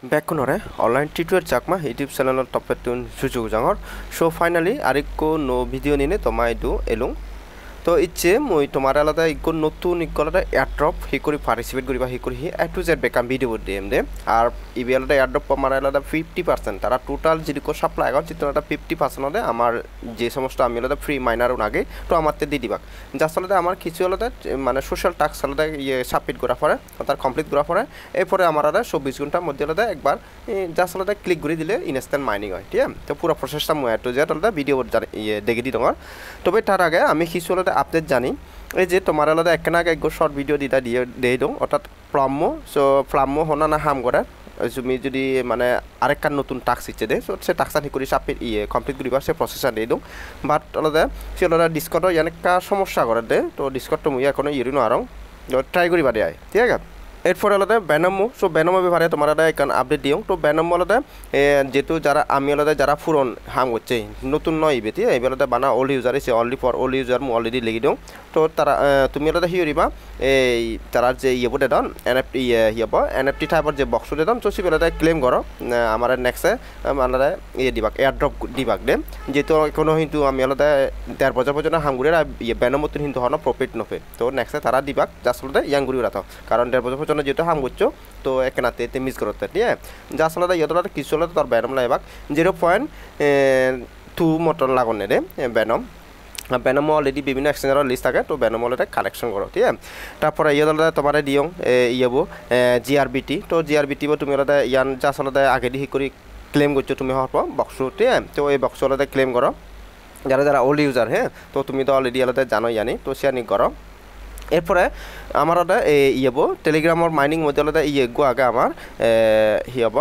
Backconore online tutor Chakma YouTube channel top tune suju jangor. So finally ariko no video nine tomai do elung. তো ইচ্ছে মই তোমার আলাদা eco নতুন ইকোলাটা airdrop হি করি পার্টিসিপেট করিবা হি করি হি এ টু জেড বেকাম ভিডিও দিম দে আর ইবি আলাদা এয়ারড্রপ আমার আলাদা 50% তারা টোটাল যদি কো সাপ্লাই এখন চিত্রটা 50% দে আমার যে সমস্ত আমি আলাদা ফ্রি মাইনার আগে তো আমারতে দি দিবা জাস্ট আলাদা আমার কিছু আলাদা মানে সোশ্যাল টাস্ক আলাদা ইয়ে সাবমিট করা পরে তার কমপ্লিট করা পরে এরপরে আমার আলাদা 24 ঘন্টার মধ্যে আলাদা একবার জাস্ট আলাদা ক্লিক করে দিলে ইনস্ট্যান্ট মাইনিং হয় ঠিক আছে তো পুরো প্রসেসটা মই এ টু জেড আলাদা ভিডিও ইয়ে দেখে দি তোমার তবে তার আগে আমি কিছু আলাদা আপডেট জানি এই যে তোমার আলাদা একখানা এক শর্ট ভিডিও দিতা দিয়ে দিওঁ অর্থাৎ প্লামো সো প্লামো হনা না হাম করে তুমি যদি মানে আরেকখান নতুন টাস্ক ইচ্ছে দে সো সে টাস্কটা ঠিক করে সাবমিট ইয়ে কমপ্লিট করিবা সে প্রসেসটা দিয়ে দিওঁ বাট আলাদা সে আলাদা ডিসকৰ্ডৰ এনেকা সমস্যা কৰে দে তো ডিসকৰ্ডটো মই এখনো ইয়ে নোৱাৰোঁ ট্রাই করিবা দে ঠিক আছে এরপর আলাদা ব্যানমো সো ব্যানমো ব্যাপারে তোমার আলাদা একটা আপডেট দিও তো ব্যানমো আলাদা যেহেতু যারা আমি আলাদা যারা পুরন হাম করছে নতুন নয় ইবেতি এই আলাদা বানা ওল্ড ইউজার এসে অনলি ফর ওল্ড ইউজার মু অলরেডি লিখি দিও তো তারা তুমি আলাদা হিরিবা এই তারা যে ইয়ে বটে দন এনএফটি ইয়ে এনএফটি টাইপের যে বক্স দে দন তো সে আলাদা ক্লেম করো আমার নেক্সটে আলাদা ইয়ে দিবাক এয়ারড্রপ দিবাক দে যেহেতু কোনো কিন্তু আমি আলাদা ১.৫ বছর পর্যন্ত হামগুড়ি ইয়ে ব্যানমোতে কিন্তু হন প্রফিট নফে তো নেক্সটে তারা দিবাক জাস্ট আলাদা ইয়াংগুড়ি রাখো কারণ ১.৫ বছর পর্যন্ত যেহেতু হাম করছো তো একনাতে মিস করতে ঠিক আছে জাস্ট আলাদা ইয়েটা কিছু আলাদা তোর ব্যানম লাইবাক 0.2 মটন লাগনে রে ব্যানম ব্যানম অলরেডি বিভিন্ন এক্সচেঞ্জার লিস্ট থাকে তো ব্যানম অলরেডি কালেকশন করো ঠিক আছে তারপরে ইয়ে আলাদা তোমার দিও ইয়েবো জিআরবিটি তো জিআরবিটি তুমি আলাদা ইয়ান জাস্ট আলাদা আগে দিয়ে করি ক্লেম করছো তুমি হওয়ার পর বক্স ঠিক আছে তো এই বক্স আলাদা ক্লেম করো যারা যারা ওল্ড ইউজার হ্যাঁ তো তুমি তো অলরেডি আলাদা জানো জানি তো শেয়ারিং করো এরপরে আমার আলাদা ইয়েবো টেলিগ্রামর মাইনিং মধ্যে আলাদা ইয়ে গো আগে আমার হব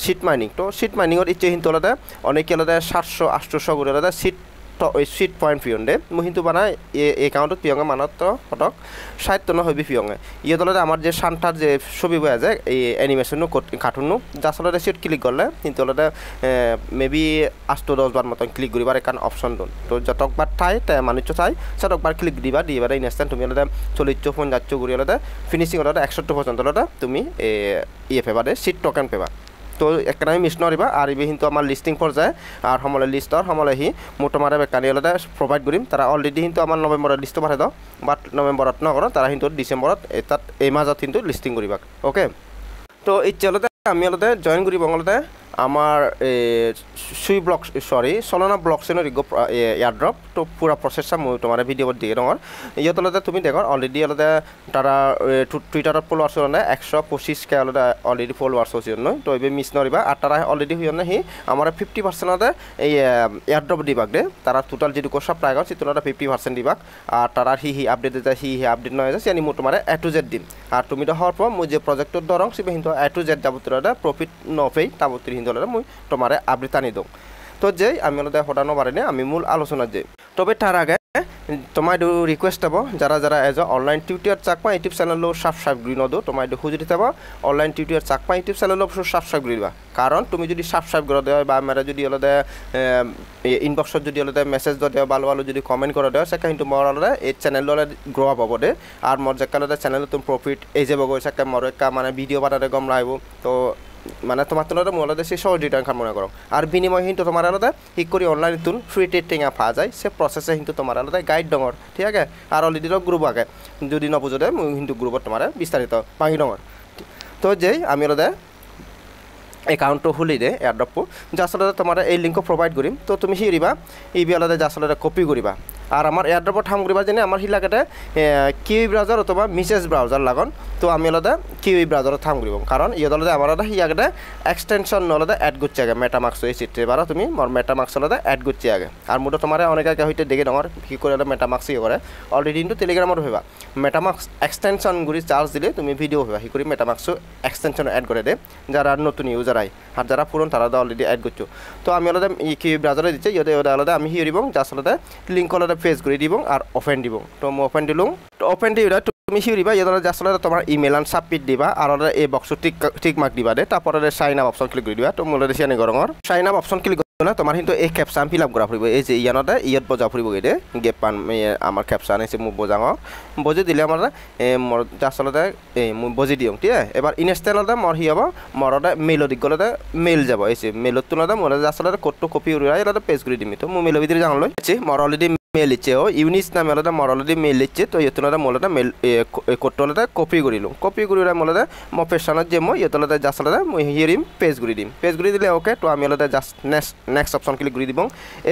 সিট মাইনিং তো সিট মাইনিংয়ের ইচ্ছে কিন্তু আলাদা অনেকে আলাদা 700-800 করে আলাদা সিট পয়েন্ট ফিয়ন্ডে মই কিন্তু বানা একাউন্টত পিয়ঙে মানত হতক 60 হবি পিয়ঙে ইয়ে আলাদা আমার যে শান্তার যে ছবি বয়া যায় এই অ্যানিমেশনও কার্টুনও জাস্ট আলাদা সিট ক্লিক করলে কিন্তু আলাদা মেবি 8-10 বার মতন ক্লিক করিবার একান অপশন দন তো যতকবার ঠাই তাই মানুষ চাই সেতকবার ক্লিক দিবা দিবারে ইনস্ট্যান্ট তুমি আলাদা 40-50 ঘুরি আলাদা ফিনিশিং আলাদা 61% আলাদা তুমি ইয়ে পেবা দে সিট টোকেন পেবা তো একটা আমি মিস নরিবা আর ইবে কিন্তু আমার লিস্টিং পর্যায়ে আর সমলে লিস্টর সমলে হি মোটামারে বেকানি আলাদা প্রোভাইড করিম তারা অলরেডি কিন্তু আমার নভেম্বরের লিস্ট পাঠাই দাও বাট নভেম্বরত নকর তারা কিন্তু ডিসেম্বরত তাত এই মাহত কিন্তু লিস্টিং করিবা ওকে তো ইচ্ছে আলাদা আমি আলাদা জয়েন করি আলাদা আমার solana ব্লকচেইনের এয়ারড্রপ তো পুরা প্রসেসটা মই তোমার ভিডিও দিয়ে রঙর ইয়ত আলাদা তুমি দেখো অলরেডি আলাদা তারা টুইটারত ফলোয়ার্স হল 125K আলাদা অলরেডি ফলোয়ার্স হচ্ছে নয় তো এবার মিস নরিবা আর তারা অলরেডি হইল না হি আমার 50% আলাদা এই এয়ারড্রপ দিবাক দে তারা টোটাল যেটু সাপ্লাই গেছে সেটা 50% দিবাক আর তারা হি আপডেট যায় হি আপডেট নয় যায় মই তোমার এ টু জেড দিম আর তুমি তো হওয়ার পর মই যে প্রজেক্টর ধরং সে কিন্তু এ টু জেড যাবতীয় প্রফিট নফেই তাবতীয় হিন্দলে মই তোমার আপডেট আনি দিওঁ তো যে আমি আলাদা হটানো পারি না আমি মূল আলোচনা যে তবে তার আগে তোমার রিকোয়েস্ট হব যারা যারা as online tutor Chakma YouTube চ্যানেলও সাবস্ক্রাইব করে নদো তোমার খুঁজে দিতে পারো অনলাইন টিউটর চাকমা ইউটিউব চ্যানেলও সাবস্ক্রাইব করে দিবা কারণ তুমি যদি সাবস্ক্রাইব করে দেওয়া বা মেরা যদি আলাদা ইনবক্সত যদি আলাদা মেসেজ দেওয়া ভালো ভালো যদি কমেন্ট করে দেওয়া সেটা কিন্তু মোর আলাদা এই চ্যানেল গ্রো আপ হব দে আর মোর যে আলাদা চ্যানেল তুমি প্রফিট এই যাব গৈ সেটা মোর একটা মানে ভিডিও বানাতে গম লাগব তো মানে তোমার তো মোর আলাদা সে সহযোগিতা খান মনে করো আর বিনিময় কিন্তু তোমার আলাদা ঠিক করে অনলাইন তুন ফ্রি টেস্টিং পাওয়া যায় সে প্রসেসে কিন্তু তোমার আলাদা গাইড ডঙর ঠিক আছে আর অলরেডি গ্রুপ আগে যদি নবুঝো দে মই কিন্তু গ্রুপত তোমার বিস্তারিত পাহি ডঙর তো যেই আমি আলাদা একাউন্টটো খুলি দে এয়ারড্রপটো জাস্ট আলাদা তোমার এই লিঙ্ক প্রোভাইড করিম তো তুমি হিরিবা ইবি আলাদা জাস্ট আলাদা কপি করিবা আর আমার এয়ারড্রপত হাম করিবা যেনে আমার হিলাকাতে কিউই ব্রাউজার অথবা মিসেস ব্রাউজার লাগন তো আমি আলাদা কিউই ব্রাউজারত হাম করিব কারণ ইয়ত আলাদা আমার আলাদা হিয়াকাতে এক্সটেনশন আলাদা এড করছে আগে মেটামাক্স এই চিত্রে বারা তুমি মোর মেটামাক্স আলাদা এড করছে আগে আর মোটা তোমার অনেক আগে হইতে দেখে ডঙর কি করে মেটামাক্স ইয়ে করে অলরেডি কিন্তু টেলিগ্রামত হইবা মেটামাক্স এক্সটেনশন গুলি চার্জ দিলে তুমি ভিডিও হইবা হি করে মেটামাক্স এক্সটেনশন এড করে দে যারা নতুন ইউজার আই আর যারা পুরন তারা অলরেডি এড করছো তো আমি আলাদা কিউই ব্রাউজারে দিচ্ছে ইয়তে আলাদা আমি হিরিব জাস্ট আলাদা লিঙ্ক আলাদা পেজ করে দিব আর ওপেন দিব তো মই ওপেন দিলুম তো ওপেন দিবা তুমি হিরিবা ইয়তে জাস্ট আলাদা তোমার ইমেল আন সাবমিট দিবা আর এই বক্সত টিক মার্ক দিবা দে তারপরে সাইন আপ অপশন ক্লিক করে দিবা তো মোলে দেশিয়ানি গরঙর সাইন আপ অপশন ক্লিক না তোমার কিন্তু এই ক্যাপশন ফিল আপ করা ফুরিব এই যে ইয়ানতে ইয়ত বজা ফুরিব গেদে গেপ পান আমার ক্যাপশন এসে মু বজাঙ বজে দিলে আমার মর আসলতে এই মু বজি দিও ঠিক আছে এবার ইনস্ট্যান্টতে মর হি হব মরতে মেইল দিক গলতে মেইল যাব এসে মেইলত তুলতে মর আসলতে কোডটো কপি উড়াই এলাতে পেজ করে দিমি তো মু মেইল ভিতরে জানো লই আছে মর অলরেডি মেইল ইচ্ছে ও ইউনিস নামে আলাদা মর অলরেডি মেইল ইচ্ছে তো ইয়তলাতে মলতে মেইল কোডটো কপি করিলু কপি করে মলতে ম পেশানত যে মই ইয়তলাতে জাসলাতে মই হিরিম পেজ করে দিলে ওকে তো আমি আলাদা জাস্ট নেক্সট অপশন ক্লিক করে দিব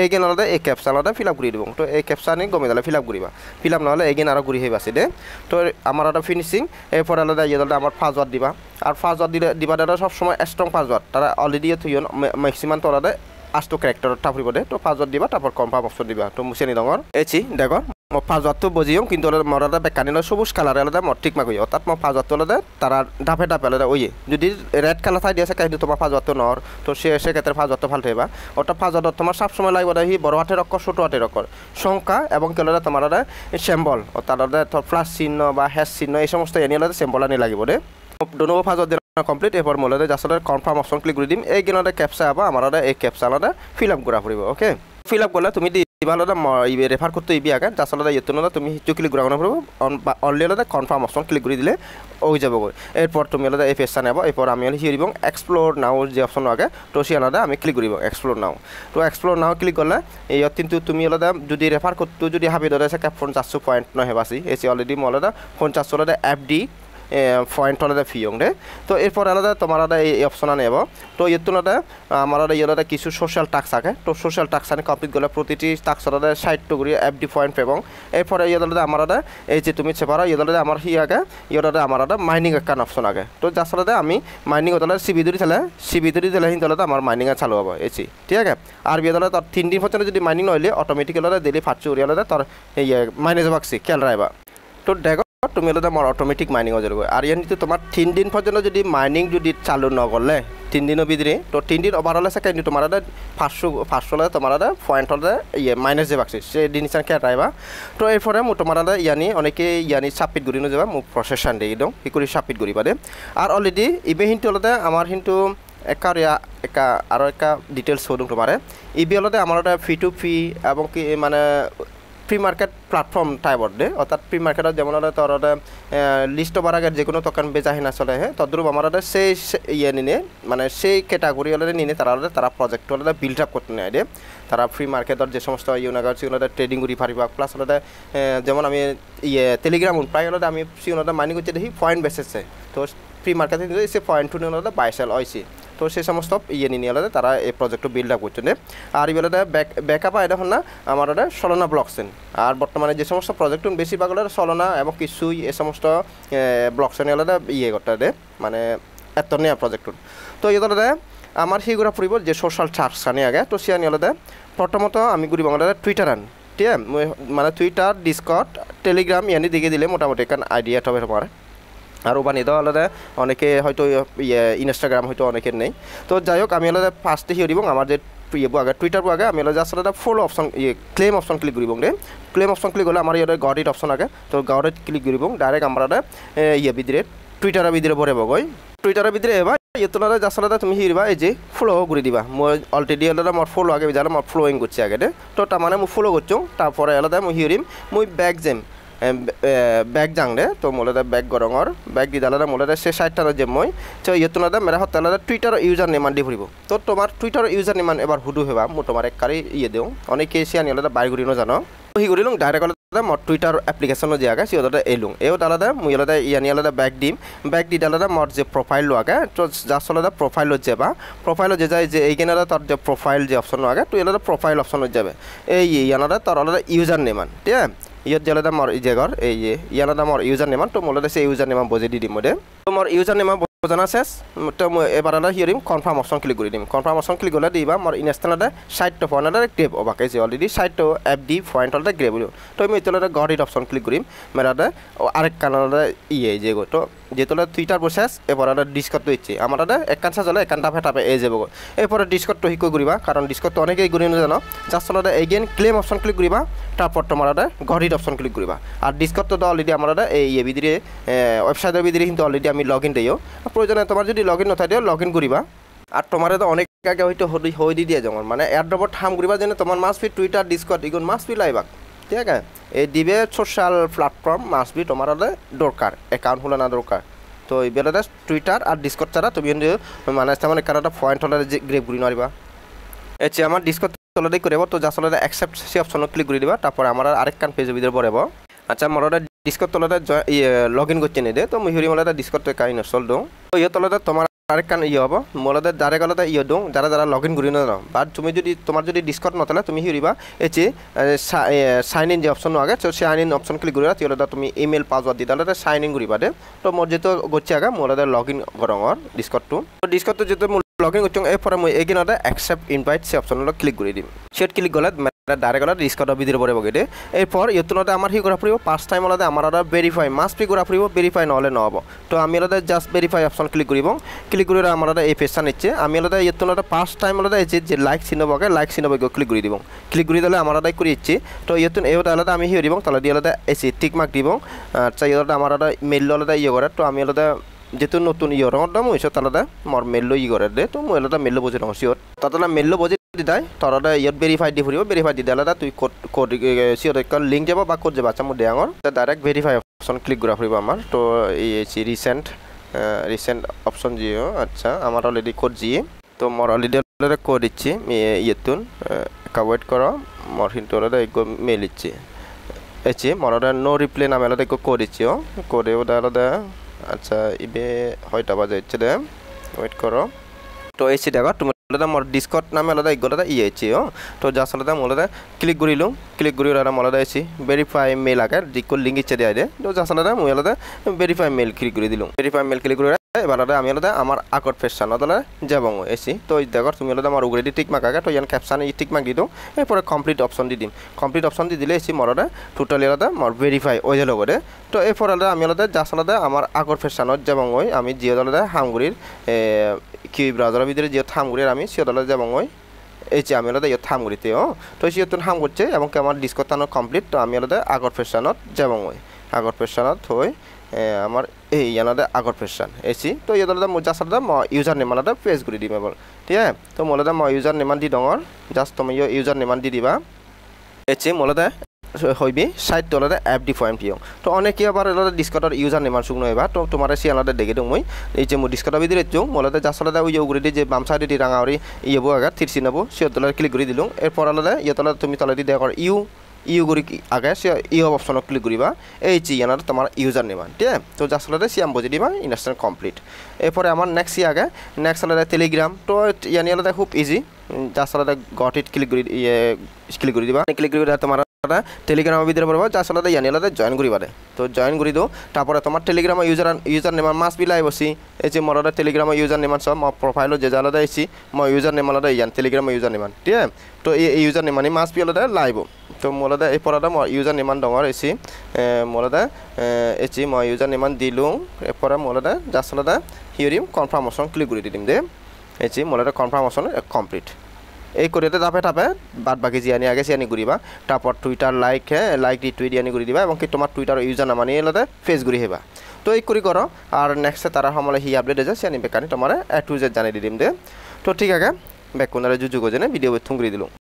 এইগেন আলাদা এই ক্যাপশন আলাদা ফিল আপ করে দিব তো এই ক্যাপশনে গমে দিলে ফিল আপ করিবা ফিল আপ নহলে এইগেন আরো ঘুরি হই বাসি দে তো আমার আলাদা ফিনিশিং এরপর আলাদা ইয়তলাতে আমার পাসওয়ার্ড দিবা আর পাসওয়ার্ড দিবা দাদা সব সময় স্ট্রং পাসওয়ার্ড তারা অলরেডি থইন ম্যাক্সিমাম তো আলাদা আস্তো ক্যারেক্টার টাফরিব দে তো পাসওয়ার্ড দিবা তারপর কনফার্ম অপশন দিবা তো মুছেনি ডঙর এচি দেখো মই পাসওয়ার্ড তো বুঝিও কিন্তু মরাদা বেকানিনো সবুজ কালার আলাদা মর ঠিক মাগই অর্থাৎ মই পাসওয়ার্ড আলাদা তারা ডাফে আলাদা ওই যদি রেড কালার থাই দিয়েছে কিন্তু তোমার পাসওয়ার্ড তো নর তো সে ক্ষেত্রে পাসওয়ার্ড ভাল থাকবা অর্থাৎ পাসওয়ার্ড তোমার সব সময় লাগবে হি বড় হাতের অক্ষর ছোট হাতের অক্ষর সংখ্যা এবং কেলাদা তোমার সিম্বল অর্থাৎ প্লাস চিহ্ন বা হ্যাশ চিহ্ন এই সমস্ত এনে আলাদা সিম্বল আনি লাগিব দে ডোনো পাসওয়ার্ড কমপ্লিট এরপর মূলত আসলে কনফার্ম অপশন ক্লিক করে দিম এই গেলে ক্যাপচা আবার আমার এই ক্যাপচা আলাদা ফিল আপ করা পড়ব ওকে ফিল আপ করলে তুমি দিবা আলাদা রেফার করতে ইবি আগে আসলে ইয়ে তুমি হিচু ক্লিক করা পড়ব অনলি আলাদা কনফার্ম অপশন ক্লিক করে দিলে ওই যাব এরপর তুমি আলাদা এই পেজটা নেব এরপর আমি হিয়ে দিব এক্সপ্লোর নাও যে অপশন আগে তো সে আলাদা আমি ক্লিক করিব এক্সপ্লোর নাও তো এক্সপ্লোর নাও ক্লিক করলে এই কিন্তু তুমি আলাদা যদি রেফার করতে যদি হাবি ধরে ক্যাপশন 400 পয়েন্ট নয় বাসি এসে অলরেডি আলাদা 50 আলাদা এফডি পয়েন্ট আলাদা ফিয়ং রে তো এরপর আলাদা তোমার আলাদা এই অপশন নেব তো ইয়তুলাদা আমার আলাদা ইয়লাদা কিছু সোশ্যাল টাস্ক থাকে তো সোশ্যাল টাস্ক আনে কমপ্লিট করলে প্রতিটি টাস্ক আলাদা 60 করে এফডি পয়েন্ট এবং এরপরে ইয়লাদা আমার আলাদা এই যে তুমি চেপারা ইয়লাদা আমার হি আগে ইয়লাদা আমার আলাদা মাইনিং একটা অপশন আগে তো যার আলাদা আমি মাইনিং হতলা সিবি দিলে হিন আলাদা আমার মাইনিং চালু হবে এসি ঠিক আছে আর বিয়লাদা তার 3 দিন পর্যন্ত যদি মাইনিং নইলে অটোমেটিক্যালি আলাদা দিলে ফাটছে উড়ি আলাদা তার এই মাইনেজ বাক্সি খেয়াল রাখবা তো দেখো তুমি আলাদা আমার অটোমেটিক মাইনিং হয়ে যাবে আর ইয়ানি তোমার 3 দিন পর্যন্ত যদি মাইনিং যদি চালু নগলে 3 দিনের ভিতরে তো 3 দিন ওভারঅল আছে কিন্তু তোমার 500 তোমার পয়েন্ট হলে ইয়ে মাইনাস যে বাক্সি সে জিনিসটা কে রাইবা তো এরপরে মু তোমার ইয়ানি অনেকে ইয়ানি সাবমিট করি যাবা মু প্রসেসন দিয়ে দিও ই করে সাবমিট করিবা দে আর অলরেডি ইবে হিন্তু আলাদা আমার কিন্তু একা আরো একটা ডিটেলস হদুম তোমার ইবে আলাদা আমার ফি টু ফি এবং কি মানে প্রি মার্কেট প্ল্যাটফর্ম টাইপর দে অর্থাৎ প্রি মার্কেটত যেমন তোর লিস্ট ওভার আগে যে কোনো দোকান বেচাহি না চলে হ্যাঁ তদ্রুপ আমার সেই ইয়ে নিনে মানে সেই ক্যাটাগরি হলে নিনে তারা প্রজেক্ট হলে বিল্ড আপ করতে নেয় দে তারা ফ্রি মার্কেটর যে সমস্ত ইউনাগার সেগুলো ট্রেডিং করি পারিবা প্লাস হলে যেমন আমি ইয়ে টেলিগ্রাম প্রায় হলে আমি সেগুলো মাইনিং করছি দেখি পয়েন্ট বেসেছে তো ফ্রি মার্কেটে সে পয়েন্ট টু নিয়ে বাইসেল হয়েছে তো সেই সমস্ত ইয়ে নিয়ে আলাদা তারা এই প্রজেক্ট বিল্ড আপ করছেন আর এগুলো ব্যাকআপ এটা হল না আমার সলোনা ব্লকচেন আর বর্তমানে যে সমস্ত প্রজেক্ট বেশিরভাগ হলে সলোনা এবং কিছুই এই সমস্ত ব্লকচেন আলাদা ইয়ে করতে দে মানে এত নেওয়া প্রজেক্ট তো এগুলো আমার সেইগুলো ফুরিব যে সোশ্যাল চার্জ আনি আগে তো সে আনি আলাদা প্রথমত আমি ঘুরি বাংলা টুইটার আন ঠিক আছে মানে টুইটার ডিসকর্ড টেলিগ্রাম ইয়ানি দিকে দিলে মোটামুটি একটা আইডিয়া হবে তোমার আর বানিয়ে দেওয়া আলাদা অনেকে হয়তো ইনস্টাগ্রাম হয়তো অনেকের নেই তো যাই হোক আমি আলাদা ফার্স্টে হিয়ে দিব আমার যে আগে টুইটার আগে আমি আলাদা আসলে ফলো অপশন ক্লেম অপশন ক্লিক করব রে ক্লেম অপশন ক্লিক করলে আমার ইয়ার গডিট অপশন আগে তো গডিট ক্লিক করব ডাইরেক্ট আমরা ইয়ে ভিতরে টুইটারের ভিতরে ভরে বই টুইটারের ভিতরে এবার ইয়েতলাদা যাসালাদা তুমি হিরবা এই যে ফলো করে দিবা মই অলরেডি আলাদা মোর ফলো আগে জানো মোর ফলোইং করছি আগে তো তার মানে মই ফলো করছো তারপরে আলাদা মই হিরিম মই ব্যাক জেম ব্যাগ জাংলে তো মোলাদা ব্যাগ গরঙর ব্যাগ দিদালাদা মোলাদা সে সাইটটা যে মই তো ইয়তুনাদা মেরা হতালাদা টুইটার ইউজার নেমান দি ফুরিব তো তোমার টুইটার ইউজার নেমান এবার হুডু হেবা মো তোমার এক কারি ইয়ে দেও অনেকে এসে আনি আলাদা বাইর ঘুরি ন জানো হি ঘুরিলুং ডাইরেক্ট আলাদা মোর টুইটার অ্যাপ্লিকেশন যে আগে সিওদাদা এলুং এও আলাদা মুই আলাদা ইয়ানি আলাদা ব্যাগ দিম ব্যাগ দি আলাদা মোর যে প্রোফাইল লো আগে তো জাস্ট আলাদা প্রোফাইল যাবা প্রোফাইল যে যায় যে এইখানে আলাদা তার যে প্রোফাইল যে অপশন আগে তো আলাদা প্রোফাইল অপশন যাবে এই ইয়ানাদা তার আলাদা ইউজার নেমান ঠিক আছে ইয়াত জেলাদা মোর ইজেগর এই ইয়ানাদা মোর ইউজার নেমান তো মোলাদা সেই ইউজার নেমান বজে দি দিম দে তো মোর ইউজার নেমান বোঝানো শেষ তো এবার আলাদা হিয়ারিম কনফার্ম অপশন ক্লিক করে দিম কনফার্ম অপশন ক্লিক করলে দিবা মোর ইনস্টালাদা 60 পয়েন্ট গ্রেভ ওবাকে যে অলরেডি 60 এফডি পয়েন্ট আলাদা গ্রেভ তো আমি ইতলাদা গডিট অপশন ক্লিক করিম মেরাদা আরেক কানাদা ইয়ে যে গো তো যেতলা টুইটার প্রসেস এবার আলাদা ডিসকট ইচ্ছে আমার আলাদা একান সাজলে একান টাপে টাপে এই যাব এরপরে ডিসকট তো হিকো করিবা কারণ ডিসকট তো অনেকেই করি না জানো জাস্ট আলাদা এগেন ক্লেম অপশন ক্লিক করিবা তারপর তোমার আলাদা গডিট অপশন ক্লিক করিবা আর ডিসকট তো অলরেডি আমার আলাদা এই ভিতরে ওয়েবসাইটের ভিতরে কিন্তু অলরেডি আমি লগ ইন দিও প্রয়োজনে তোমার যদি লগ ইন নথায় দিও লগ ইন করিবা আর তোমার অনেক আগে হয়তো হই দি দিয়ে যখন মানে এয়ারড্রপত হাম করিবার জন্য তোমার মাস্ট বি টুইটার ডিসকর্ড ইগুন মাস্ট বি লাইবাক ঠিক আছে এই দিবে সোশ্যাল প্ল্যাটফর্ম মাস্ট বি তোমার দরকার অ্যাকাউন্ট হলো না দরকার তো এই বেলাতে টুইটার আর ডিসকর্ড ছাড়া তুমি মানে তেমন একটা পয়েন্ট হলে যে গ্রেপ ঘুরি নারিবা এছে আমার ডিসকর্ড তলতে করব তো যা চলতে অ্যাকসেপ্ট সে অপশন ক্লিক করে দিবা তারপরে আমার আরেকখান পেজের ভিতরে পড়ব আচ্ছা মোর ডিসকর্ড তলতে লগ ইন করতে নিদে তো মুই হরি মোলা ডিসকর্ড কাই ইনস্টল দো তো ইয়ে তলতে তোমার আরেকখান হব মোলাতে ডাইরেক্ট আলাদা দো যারা লগ ইন করি না বাট তুমি যদি তোমার যদি ডিসকর্ড নতলে তুমি হিরিবা এছে সাইন ইন যে অপশন আগে তো সাইন ইন অপশন ক্লিক করিবা তাহলে তুমি ইমেল পাসওয়ার্ড দি তাহলে সাইন ইন করিবা দে তো মোর যেহেতু গচ্ছে আগে মোলাতে লগ ইন করঙর ডিসকর্ড তো ডিসকর্ড যেহেতু লগ ইন করছং এরপরে মই এগিনতে অ্যাকসেপ্ট ইনভাইট সে অপশনটা ক্লিক করে দিম সেট ক্লিক গলে ডাইরেক্ট আলাদা ডিসকর্ড ভিতরে পড়ে বগে এরপর ইয়তুনতে আমার হি করা পড়ব ফার্স্ট টাইম আলাদা আমার ভেরিফাই মাস্ট বি করা পড়ব ভেরিফাই নহলে নহব তো আমি আলাদা জাস্ট ভেরিফাই অপশন ক্লিক করিব ক্লিক করে আমার এই পেজটা নিচ্ছে আমি আলাদা ইয়তুনতে ফার্স্ট টাইম আলাদা এই যে লাইক চিহ্নবকে লাইক চিহ্নবকে ক্লিক করে দিব ক্লিক করে দিলে আমার আলাদা করে ইচ্ছে তো ইয়তুন এই আলাদা আমি হিয়ে দিব তাহলে দিয়ে আলাদা এসে টিক মার্ক দিব আচ্ছা ইয়টা আমার আলাদা মেল আলাদা ইয়ে করে তো আমি আলাদা যেহেতু নতুন ইয়ে রঙটা মই তাহলে মোর মেল ই করে দে তো মই আলাদা মেল বুঝে রঙ সিওর তাহলে মেল বুঝে দিদাই তরদা ইয়াত ভেরিফাই দি ফুরিব ভেরিফাই দি দালাদা তুই কোড সিওর একটা লিংক যাব বা কোড যাব আচ্ছা মো দেঙর ডাইরেক্ট ভেরিফাই অপশন ক্লিক করা ফুরিব আমার তো এই রিসেন্ট অপশন জিও আচ্ছা আমার অলরেডি কোড জি তো মোর অলরেডি কোড দিচ্ছি ইয়েতুন কা ওয়েট করো মোর হিন্টু আলাদা এক মেল দিচ্ছি এচি মোর নো রিপ্লাই নামে আলাদা এক কোড দিচ্ছি কোডে ওটা আলাদা আচ্ছা ইবে হয়টা বাজে হচ্ছে দে ওয়েট করো তো এসি দেখো তুমি মোর ডিসকর্ড নামে আলাদা এগুলো ইয়েছি তো যা আলাদা মোলাদা ক্লিক করিলু ক্লিক করি ওরা মোলাদা এসি ভেরিফাই মেল আগে দিক লিঙ্ক ইচ্ছে দেয় দে তো যা আলাদা মই আলাদা ভেরিফাই মেল ক্লিক করে দিলুম ভেরিফাই মেল ক্লিক করে এবার আমি আলাদা আমার আকর ফেশন তাহলে যাবং এসি তো দেখো তুমি আলাদা আমার উগরে টিক মার্ক আগে তো ইয়ান ক্যাপশন টিক মার্ক দি দাও এরপরে কমপ্লিট অপশন দি দিম কমপ্লিট অপশন দি দিলে এসি মোর টোটালি আলাদা মোর ভেরিফাই ওই যে লগরে তো এরপর আলাদা আমি আলাদা যা আলাদা আমার আকর ফেশনত যাবং ওই আমি জিও আলাদা হামগুড়ির কি ব্রাউজারের ভিতরে জিও হামগুড়ির আমি সিও আলাদা যাবং ওই এই যে আমি আলাদা ইয়ে হামগুড়িতে তো সিও তুন হাম করছে এবং আমার ডিসকর্ড তানো কমপ্লিট তো আমি আলাদা আগর ফেশনত যাবং ওই আগর ফেশনত হই আমার এই ইয়ানাদা আগর ফেশন এসি তো ইয়ে আলাদা যা আলাদা ইউজার নেম আলাদা পেজ করে দিম এবার ঠিক আছে তো মোলাদা ইউজার নেমান দি ডঙর জাস্ট তুমি ইউজার নেমান দি দিবা এসি মোলাদা হইবি সাইট তো আলাদা অ্যাপ ডি পয়েন্ট তো অনেকে আবার আলাদা ডিসকর্ডর ইউজার নেমান শুকনো এবার তো তোমার সি আলাদা দেখে দিও মই এই যে ডিসকর্ডর ভিতরে চো মোলাদা যা আলাদা ওই উগরে যে বাম সাইডে দি রাঙাওরি ইয়েবো আগা থিরসি নেবো সে তোলা ক্লিক করে দিলুম এরপর আলাদা ইয়ে তোলা তুমি তলা দি দেখো ইউ করি আগে সে ইউ অপশন ক্লিক করিবা এই যে ইয়ানার তোমার ইউজার নেমান ঠিক আছে তো যা আলাদা সিয়াম বুঝে দিবা ইনস্ট্যান্ট কমপ্লিট এরপরে আমার নেক্সট আগে নেক্সট আলাদা টেলিগ্রাম তো ইয়ানি আলাদা খুব ইজি যা আলাদা গট ইট ক্লিক করে দিবা ক্লিক করে তোমার টেলিগ্রামের ভিতরে পড়বা যা আলাদা ইয়ানি আলাদা জয়েন করিবা তো জয়েন করে দিও তারপরে তোমার টেলিগ্রামের user name must be live আছি এই যে মোর টেলিগ্রামের ইউজার নেম সব প্রোফাইল যে আলাদা আইছি মই ইউজার নেম আলাদা ইয়ান টেলিগ্রামের ইউজার নেম ঠিক আছে তো এই ইউজার নেম মাস্ট বি আলাদা লাইভ তো মোলাদা এই পরাদা ইউজার নেমান ডঙর এসি মোলাদা এসি মই ইউজার নেমান দিলু এরপরে মোলাদা যা আলাদা হিরিম কনফার্ম অপশন ক্লিক করে দিম দে এসি মোলাদা কনফার্ম অপশন কমপ্লিট এই করিতে ধাপে ধাপে বাদ বাকি জিয়ানি আগে সিয়ানি ঘুরিবা তারপর টুইটার লাইক রিটুইট ইয়ানি ঘুরি দিবা এবং কি তোমার টুইটার ইউজার নাম আনি এলাদা ফেস ঘুরি হেবা তো এই করি করো আর নেক্সটে তারা সমলে হি আপডেট আছে সিয়ানি বেকানি তোমার এ টু জেড জানিয়ে দিম দে তো ঠিক আছে ব্যাক কোনারে জুজু গজেনে ভিডিও থুঙ্গরি দিলুম